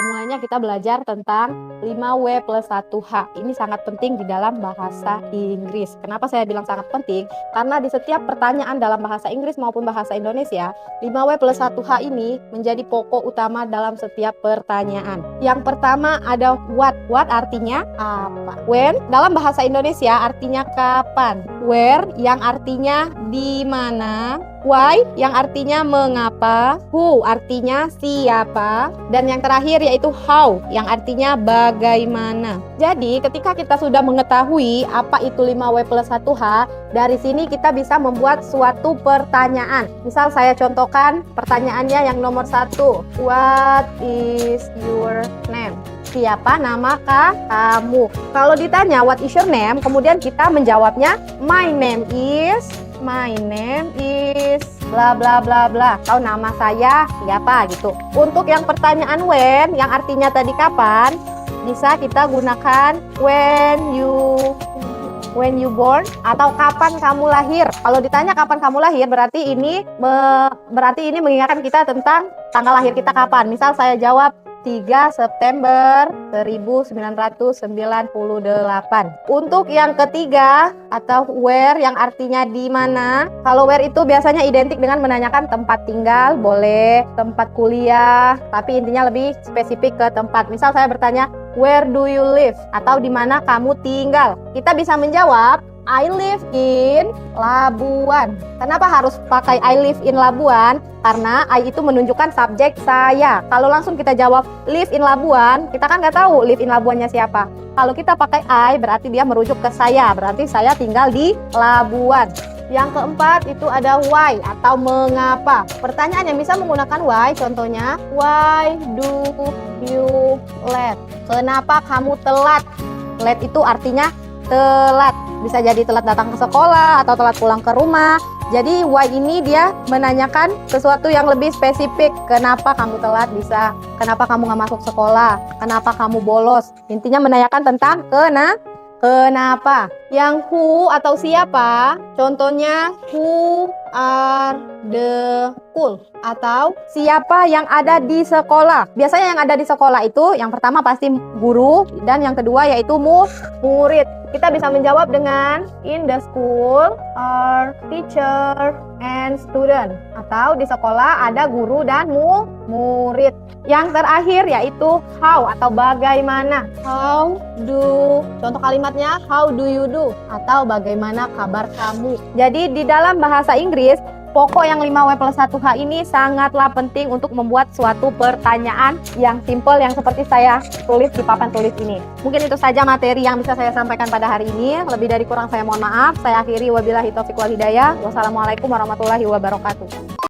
mulainya kita belajar tentang 5W plus 1H. Ini sangat penting di dalam bahasa Inggris. Kenapa saya bilang sangat penting? Karena di setiap pertanyaan dalam bahasa Inggris maupun bahasa Indonesia, 5W plus 1H ini menjadi pokok utama dalam setiap pertanyaan. Yang pertama ada what. What artinya apa? When dalam bahasa Indonesia artinya kapan. Where yang artinya di mana. Why yang artinya mengapa, who artinya siapa, dan yang terakhir yaitu how yang artinya bagaimana. Jadi ketika kita sudah mengetahui apa itu 5W plus 1H, dari sini kita bisa membuat suatu pertanyaan. Misal saya contohkan pertanyaannya yang nomor 1. What is your name? Siapa namakah kamu? Kalau ditanya what is your name, kemudian kita menjawabnya my name is bla bla bla bla, atau nama saya siapa gitu. Untuk yang pertanyaan when yang artinya tadi kapan, bisa kita gunakan when you born atau kapan kamu lahir. Kalau ditanya kapan kamu lahir, berarti ini mengingatkan kita tentang tanggal lahir kita kapan. Misal saya jawab 3 September 1998. Untuk yang ketiga atau where yang artinya di mana. Kalau where itu biasanya identik dengan menanyakan tempat tinggal, boleh tempat kuliah, tapi intinya lebih spesifik ke tempat. Misal saya bertanya, where do you live? Atau di mana kamu tinggal? Kita bisa menjawab, I live in Labuan. Kenapa harus pakai I live in Labuan? Karena I itu menunjukkan subjek saya. Kalau langsung kita jawab live in Labuan, kita kan nggak tahu live in Labuannya siapa. Kalau kita pakai I, berarti dia merujuk ke saya. Berarti saya tinggal di Labuan. Yang keempat itu ada why atau mengapa. Pertanyaan yang bisa menggunakan why, contohnya why do you late? Kenapa kamu telat? Late itu artinya telat. Bisa jadi telat datang ke sekolah atau telat pulang ke rumah. Jadi why ini dia menanyakan sesuatu yang lebih spesifik. Kenapa kamu telat, bisa kenapa kamu nggak masuk sekolah, kenapa kamu bolos. Intinya menanyakan tentang kenapa. Yang who atau siapa, contohnya who are the school atau siapa yang ada di sekolah. Biasanya yang ada di sekolah itu yang pertama pasti guru, dan yang kedua yaitu murid. Kita bisa menjawab dengan in the school are teacher and student, atau di sekolah ada guru dan murid. Yang terakhir yaitu how atau bagaimana. Contoh kalimatnya how do you do atau bagaimana kabar kamu. Jadi di dalam bahasa Inggris, pokok yang 5W plus 1H ini sangatlah penting untuk membuat suatu pertanyaan yang simple yang seperti saya tulis di papan tulis ini. Mungkin itu saja materi yang bisa saya sampaikan pada hari ini. Lebih dari kurang saya mohon maaf. Saya akhiri, wabillahi taufiq wal hidayah. Wassalamualaikum warahmatullahi wabarakatuh.